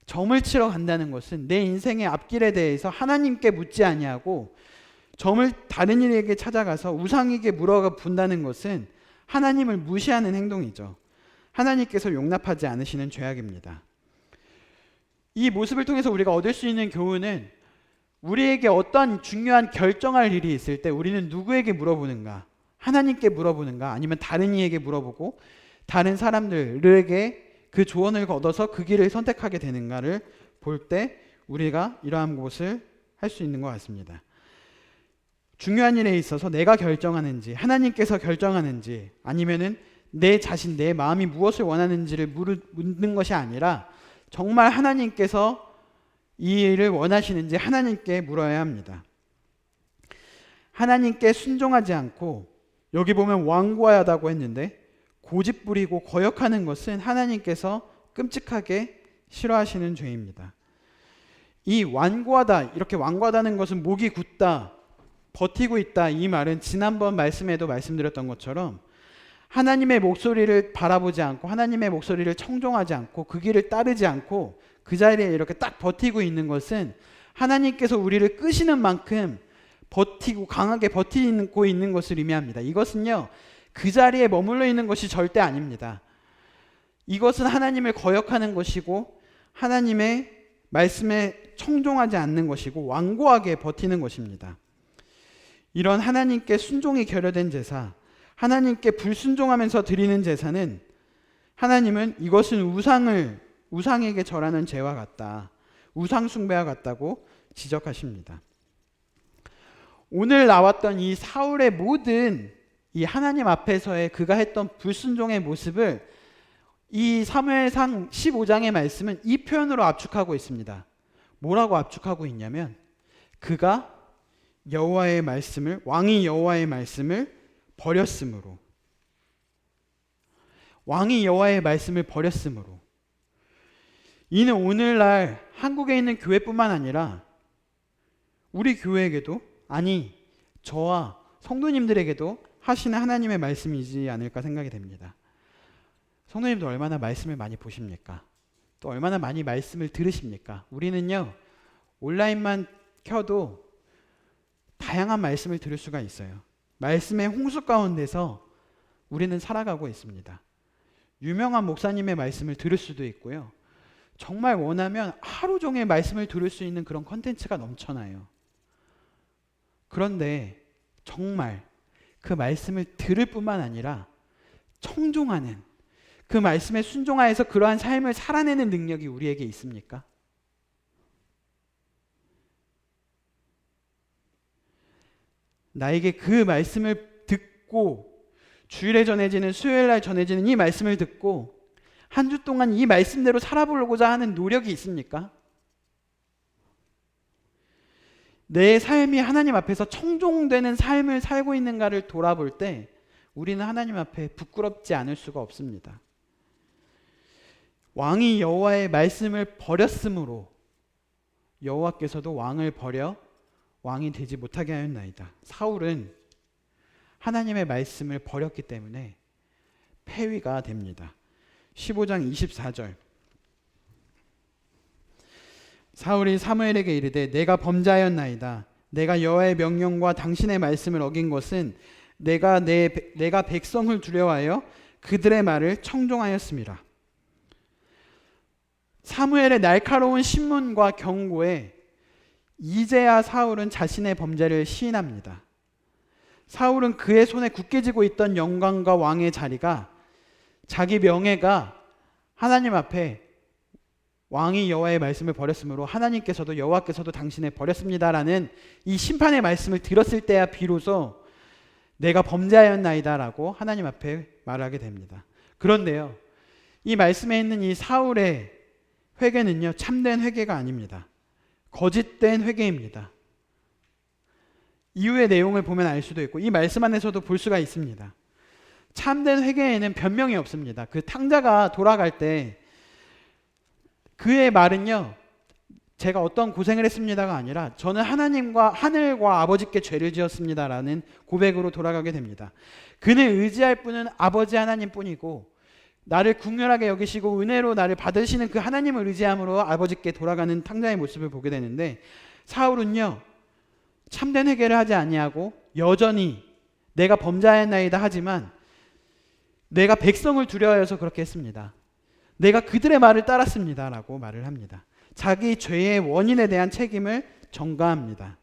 점을 치러 간다는 것은 내 인생의 앞길에 대해서 하나님께 묻지 아니하고 점을 다른 이에게 찾아가서 우상에게 물어본다는 것은 하나님을 무시하는 행동이죠. 하나님께서 용납하지 않으시는 죄악입니다. 이 모습을 통해서 우리가 얻을 수 있는 교훈은 우리에게 어떤 중요한 결정할 일이 있을 때 우리는 누구에게 물어보는가? 하나님께 물어보는가? 아니면 다른 이에게 물어보고 다른 사람들에게 그 조언을 얻어서 그 길을 선택하게 되는가를 볼 때 우리가 이러한 것을 할 수 있는 것 같습니다. 중요한 일에 있어서 내가 결정하는지 하나님께서 결정하는지 아니면은 내 자신, 내 마음이 무엇을 원하는지를 묻는 것이 아니라 정말 하나님께서 이 일을 원하시는지 하나님께 물어야 합니다. 하나님께 순종하지 않고 여기 보면 완고하다고 했는데 고집 부리고 거역하는 것은 하나님께서 끔찍하게 싫어하시는 죄입니다. 이 완고하다, 이렇게 완고하다는 것은 목이 굳다, 버티고 있다, 이 말은 지난번 말씀에도 말씀드렸던 것처럼 하나님의 목소리를 바라보지 않고 하나님의 목소리를 청종하지 않고 그 길을 따르지 않고 그 자리에 이렇게 딱 버티고 있는 것은 하나님께서 우리를 끄시는 만큼 버티고 강하게 버티고 있는 것을 의미합니다. 이것은요, 그 자리에 머물러 있는 것이 절대 아닙니다. 이것은 하나님을 거역하는 것이고 하나님의 말씀에 청종하지 않는 것이고 완고하게 버티는 것입니다. 이런 하나님께 순종이 결여된 제사, 하나님께 불순종하면서 드리는 제사는 하나님은 이것은 우상에게 절하는 죄와 같다, 우상 숭배와 같다고 지적하십니다. 오늘 나왔던 이 사울의 모든 이 하나님 앞에서의 그가 했던 불순종의 모습을 이 사무엘상 15장의 말씀은 이 표현으로 압축하고 있습니다. 뭐라고 압축하고 있냐면 그가 여호와의 말씀을, 왕이 여호와의 말씀을 버렸으므로, 왕이 여호와의 말씀을 버렸으므로. 이는 오늘날 한국에 있는 교회뿐만 아니라 우리 교회에게도, 아니 저와 성도님들에게도 하시는 하나님의 말씀이지 않을까 생각이 됩니다. 성도님도 얼마나 말씀을 많이 보십니까? 또 얼마나 많이 말씀을 들으십니까? 우리는요, 온라인만 켜도 다양한 말씀을 들을 수가 있어요. 말씀의 홍수 가운데서 우리는 살아가고 있습니다. 유명한 목사님의 말씀을 들을 수도 있고요. 정말 원하면 하루 종일 말씀을 들을 수 있는 그런 컨텐츠가 넘쳐나요. 그런데 정말 그 말씀을 들을 뿐만 아니라 청종하는, 그 말씀에 순종하여서 그러한 삶을 살아내는 능력이 우리에게 있습니까? 나에게 그 말씀을 듣고 주일에 전해지는, 수요일날 전해지는 이 말씀을 듣고 한 주 동안 이 말씀대로 살아보고자 하는 노력이 있습니까? 내 삶이 하나님 앞에서 청종되는 삶을 살고 있는가를 돌아볼 때 우리는 하나님 앞에 부끄럽지 않을 수가 없습니다. 왕이 여호와의 말씀을 버렸으므로 여호와께서도 왕을 버려 왕이 되지 못하게 하였나이다. 사울은 하나님의 말씀을 버렸기 때문에 폐위가 됩니다. 15장 24절. 사울이 사무엘에게 이르되 내가 범죄하였나이다. 내가 여호와의 명령과 당신의 말씀을 어긴 것은 내가 백성을 두려워하여 그들의 말을 청종하였음이라. 사무엘의 날카로운 신문과 경고에 이제야 사울은 자신의 범죄를 시인합니다. 사울은 그의 손에 굳게 쥐고 있던 영광과 왕의 자리가, 자기 명예가 하나님 앞에 왕이 여호와의 말씀을 버렸으므로 하나님께서도 여호와께서도 당신을 버렸습니다라는 이 심판의 말씀을 들었을 때야 비로소 내가 범죄하였나이다 라고 하나님 앞에 말하게 됩니다. 그런데요, 이 말씀에 있는 이 사울의 회개는요, 참된 회개가 아닙니다. 거짓된 회개입니다. 이후의 내용을 보면 알 수도 있고 이 말씀 안에서도 볼 수가 있습니다. 참된 회개에는 변명이 없습니다. 그 탕자가 돌아갈 때 그의 말은요, 제가 어떤 고생을 했습니다가 아니라 저는 하나님과 하늘과 아버지께 죄를 지었습니다라는 고백으로 돌아가게 됩니다. 그는 의지할 분은 아버지 하나님뿐이고 나를 긍휼하게 여기시고 은혜로 나를 받으시는 그 하나님을 의지함으로 아버지께 돌아가는 탕자의 모습을 보게 되는데, 사울은요, 참된 회개를 하지 아니하고 여전히 내가 범죄하였나이다 하지만 내가 백성을 두려워해서 그렇게 했습니다. 내가 그들의 말을 따랐습니다 라고 말을 합니다. 자기 죄의 원인에 대한 책임을 전가합니다.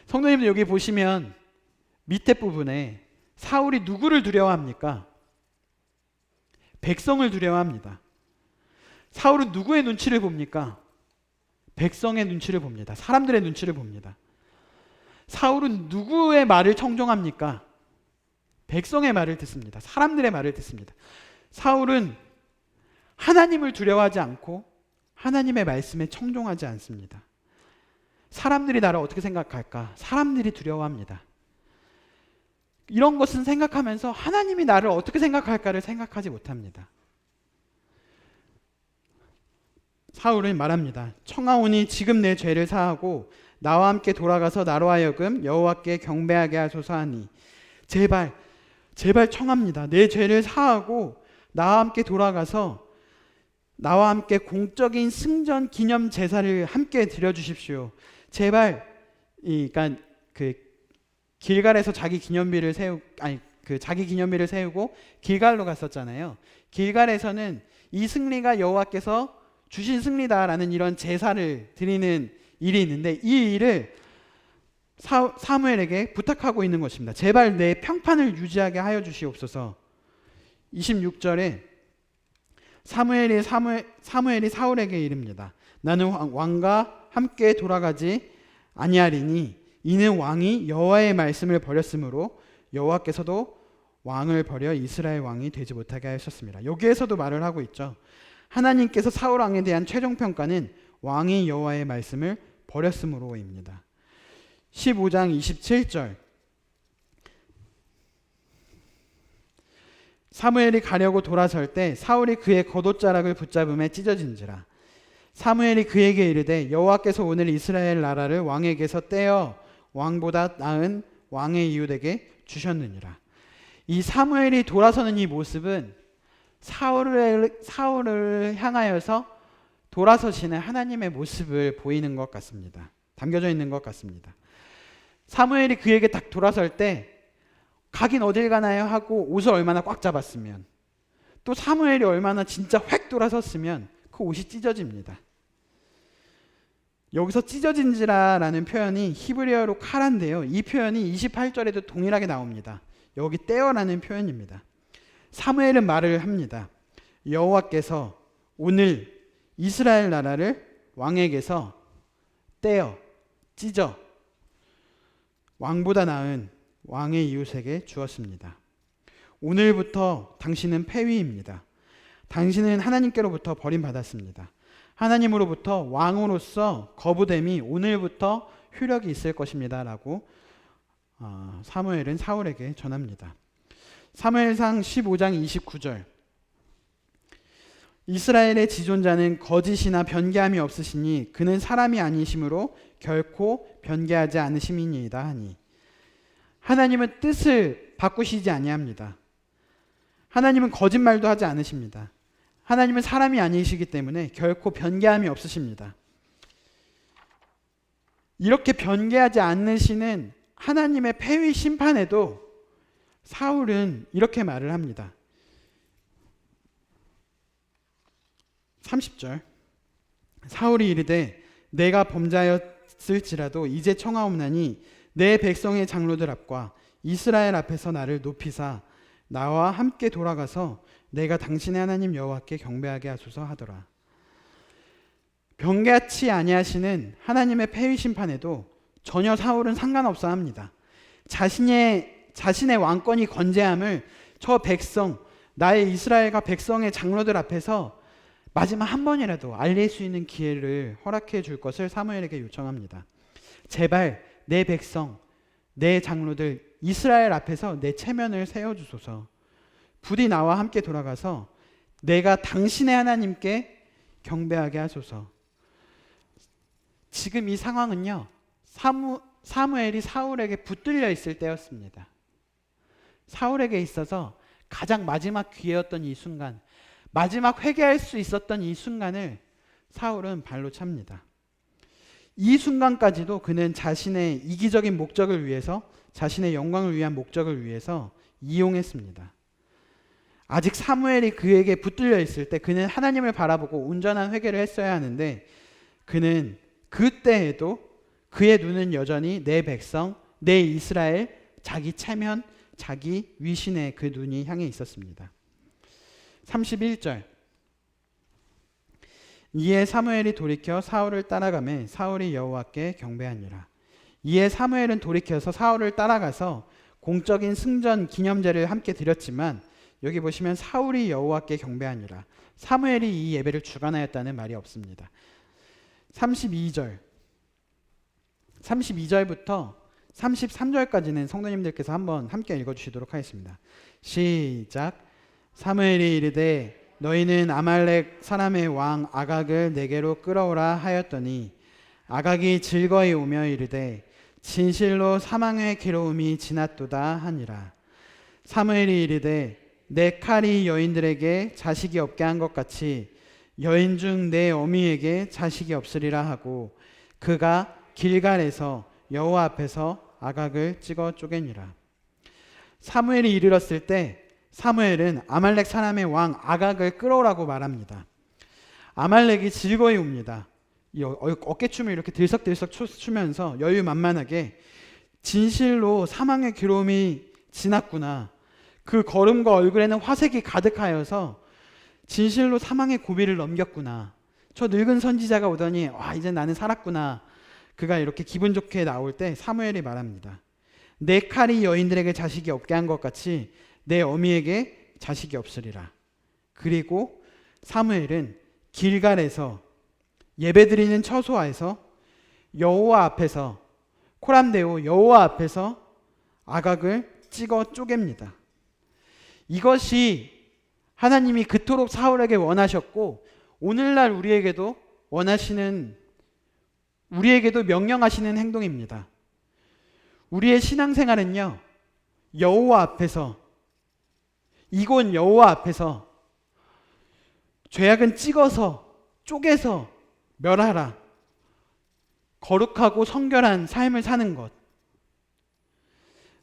성도님들, 여기 보시면 밑에 부분에 사울이 누구를 두려워합니까? 백성을 두려워합니다. 사울은 누구의 눈치를 봅니까? 백성의 눈치를 봅니다. 사람들의 눈치를 봅니다. 사울은 누구의 말을 청종합니까? 백성의 말을 듣습니다. 사람들의 말을 듣습니다. 사울은 하나님을 두려워하지 않고 하나님의 말씀에 청종하지 않습니다. 사람들이 나를 어떻게 생각할까? 사람들이 두려워합니다. 이런 것은 생각하면서 하나님이 나를 어떻게 생각할까를 생각하지 못합니다. 사울은 말합니다. 청하오니 지금 내 죄를 사하고 나와 함께 돌아가서 나로 하여금 여호와께 경배하게 하소서 하니. 제발 청합니다. 내 죄를 사하고 나와 함께 돌아가서 나와 함께 공적인 승전 기념 제사를 함께 드려주십시오. 제발, 그러니까 길갈에서 자기 기념비를 세우고 길갈로 갔었잖아요. 길갈에서는 이 승리가 여호와께서 주신 승리다라는 이런 제사를 드리는 일이 있는데 이 일을 사무엘에게 부탁하고 있는 것입니다. 제발 내 평판을 유지하게 하여 주시옵소서. 26절에 사무엘이 사울에게 이릅니다. 나는 왕과 함께 돌아가지 아니하리니 이는 왕이 여호와의 말씀을 버렸으므로 여호와께서도 왕을 버려 이스라엘 왕이 되지 못하게 하셨습니다. 여기에서도 말을 하고 있죠. 하나님께서 사울 왕에 대한 최종 평가는 왕이 여호와의 말씀을 버렸으므로입니다. 15장 27절. 사무엘이 가려고 돌아설 때 사울이 그의 겉옷자락을 붙잡음에 찢어진지라. 사무엘이 그에게 이르되 여호와께서 오늘 이스라엘 나라를 왕에게서 떼어 왕보다 나은 왕의 이웃에게 주셨느니라. 이 사무엘이 돌아서는 이 모습은 사울을 향하여서 돌아서시는 하나님의 모습을 보이는 것 같습니다. 담겨져 있는 것 같습니다. 사무엘이 그에게 딱 돌아설 때 가긴 어딜 가나요 하고 옷을 얼마나 꽉 잡았으면, 또 사무엘이 얼마나 진짜 획 돌아섰으면 그 옷이 찢어집니다. 여기서 찢어진지라라는 표현이 히브리어로 카라인데요, 이 표현이 28절에도 동일하게 나옵니다. 여기 떼어라는 표현입니다. 사무엘은 말을 합니다. 여호와께서 오늘 이스라엘 나라를 왕에게서 떼어 찢어 왕보다 나은 왕의 이웃에게 주었습니다. 오늘부터 당신은 폐위입니다. 당신은 하나님께로부터 버림받았습니다. 하나님으로부터 왕으로서 거부됨이 오늘부터 효력이 있을 것입니다 라고 사무엘은 사울에게 전합니다. 사무엘상 15장 29절, 이스라엘의 지존자는 거짓이나 변개함이 없으시니 그는 사람이 아니심으로 결코 변개하지 않으심이니이다 하니, 하나님은 뜻을 바꾸시지 아니합니다. 하나님은 거짓말도 하지 않으십니다. 하나님은 사람이 아니시기 때문에 결코 변개함이 없으십니다. 이렇게 변개하지 않으시는 하나님의 폐위 심판에도 사울은 이렇게 말을 합니다. 30절, 사울이 이르되 내가 범죄하였을지라도 이제 청하옵나니 내 백성의 장로들 앞과 이스라엘 앞에서 나를 높이사 나와 함께 돌아가서 내가 당신의 하나님 여호와께 경배하게 하소서 하더라. 변개치 아니하시는 하나님의 폐위 심판에도 전혀 사울은 상관없어 합니다. 자신의 왕권이 건재함을 저 백성, 나의 이스라엘과 백성의 장로들 앞에서 마지막 한 번이라도 알릴 수 있는 기회를 허락해 줄 것을 사무엘에게 요청합니다. 제발 내 백성, 내 장로들 이스라엘 앞에서 내 체면을 세워주소서. 부디 나와 함께 돌아가서 내가 당신의 하나님께 경배하게 하소서. 지금 이 상황은요, 사무엘이 사울에게 붙들려 있을 때였습니다. 사울에게 있어서 가장 마지막 기회였던 이 순간, 마지막 회개할 수 있었던 이 순간을 사울은 발로 찹니다. 이 순간까지도 그는 자신의 이기적인 목적을 위해서, 자신의 영광을 위한 목적을 위해서 이용했습니다. 아직 사무엘이 그에게 붙들려 있을 때 그는 하나님을 바라보고 온전한 회개를 했어야 하는데, 그는 그때에도 그의 눈은 여전히 내 백성, 내 이스라엘, 자기 체면, 자기 위신에 그 눈이 향해 있었습니다. 31절, 이에 사무엘이 돌이켜 사울을 따라가매 사울이 여호와께 경배하니라. 이에 사무엘은 돌이켜서 사울을 따라가서 공적인 승전 기념제를 함께 드렸지만, 여기 보시면 사울이 여호와께 경배하니라. 사무엘이 이 예배를 주관하였다는 말이 없습니다. 32절부터 33절까지는 성도님들께서 한번 함께 읽어주시도록 하겠습니다. 시작. 사무엘이 이르되 너희는 아말렉 사람의 왕 아각을 내게로 끌어오라 하였더니 아각이 즐거이 오며 이르되 진실로 사망의 괴로움이 지났도다 하니라. 사무엘이 이르되 내 칼이 여인들에게 자식이 없게 한 것 같이 여인 중 내 어미에게 자식이 없으리라 하고 그가 길갈에서 여호와 앞에서 아각을 찍어 쪼개니라. 사무엘이 이르렀을 때 사무엘은 아말렉 사람의 왕 아각을 끌어오라고 말합니다. 아말렉이 즐거이 옵니다. 어깨춤을 이렇게 들썩들썩 추면서 여유만만하게 진실로 사망의 괴로움이 지났구나. 그 걸음과 얼굴에는 화색이 가득하여서 진실로 사망의 고비를 넘겼구나. 저 늙은 선지자가 오더니 와 이제 나는 살았구나. 그가 이렇게 기분 좋게 나올 때 사무엘이 말합니다. 내 칼이 여인들에게 자식이 없게 한 것 같이 내 어미에게 자식이 없으리라. 그리고 사무엘은 길갈에서 예배드리는 처소에서 여호와 앞에서 코람데오 여호와 앞에서 아각을 찍어 쪼갭니다. 이것이 하나님이 그토록 사울에게 원하셨고 오늘날 우리에게도 원하시는, 우리에게도 명령하시는 행동입니다. 우리의 신앙생활은요, 여호와 앞에서, 이곳 여호와 앞에서 죄악은 찍어서 쪼개서 멸하라, 거룩하고 성결한 삶을 사는 것.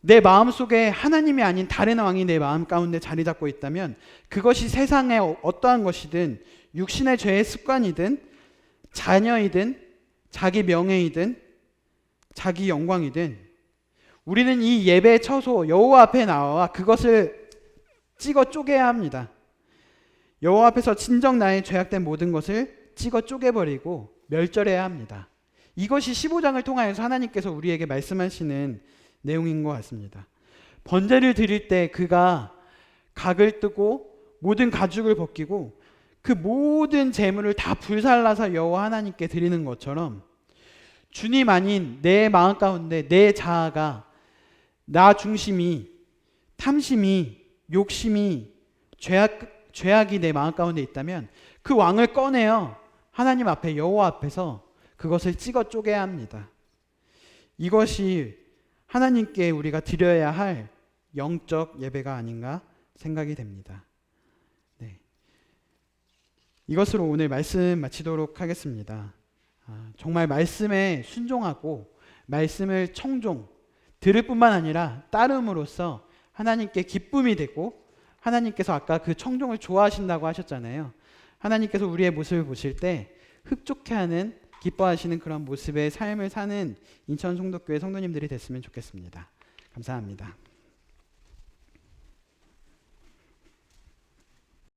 내 마음속에 하나님이 아닌 다른 왕이 내 마음 가운데 자리 잡고 있다면 그것이 세상의 어떠한 것이든, 육신의 죄의 습관이든 자녀이든 자기 명예이든 자기 영광이든, 우리는 이 예배의 처소 여호와 앞에 나와 그것을 찍어 쪼개야 합니다. 여호와 앞에서 진정 나의 죄악된 모든 것을 찍어 쪼개버리고 멸절해야 합니다. 이것이 15장을 통하여서 하나님께서 우리에게 말씀하시는 내용인 것 같습니다. 번제를 드릴 때 그가 각을 뜨고 모든 가죽을 벗기고 그 모든 재물을 다 불살라서 여호와 하나님께 드리는 것처럼, 주님 아닌 내 마음 가운데 내 자아가, 나 중심이, 탐심이, 욕심이, 죄악이 내 마음 가운데 있다면 그 왕을 꺼내어 하나님 앞에, 여호와 앞에서 그것을 찍어 쪼개야 합니다. 이것이 하나님께 우리가 드려야 할 영적 예배가 아닌가 생각이 됩니다. 네. 이것으로 오늘 말씀 마치도록 하겠습니다. 정말 말씀에 순종하고 말씀을 들을 뿐만 아니라 따름으로써 하나님께 기쁨이 되고, 하나님께서 아까 그 청종을 좋아하신다고 하셨잖아요. 하나님께서 우리의 모습을 보실 때 흡족해하는, 기뻐하시는 그런 모습의 삶을 사는 인천 송도교회 성도님들이 됐으면 좋겠습니다. 감사합니다.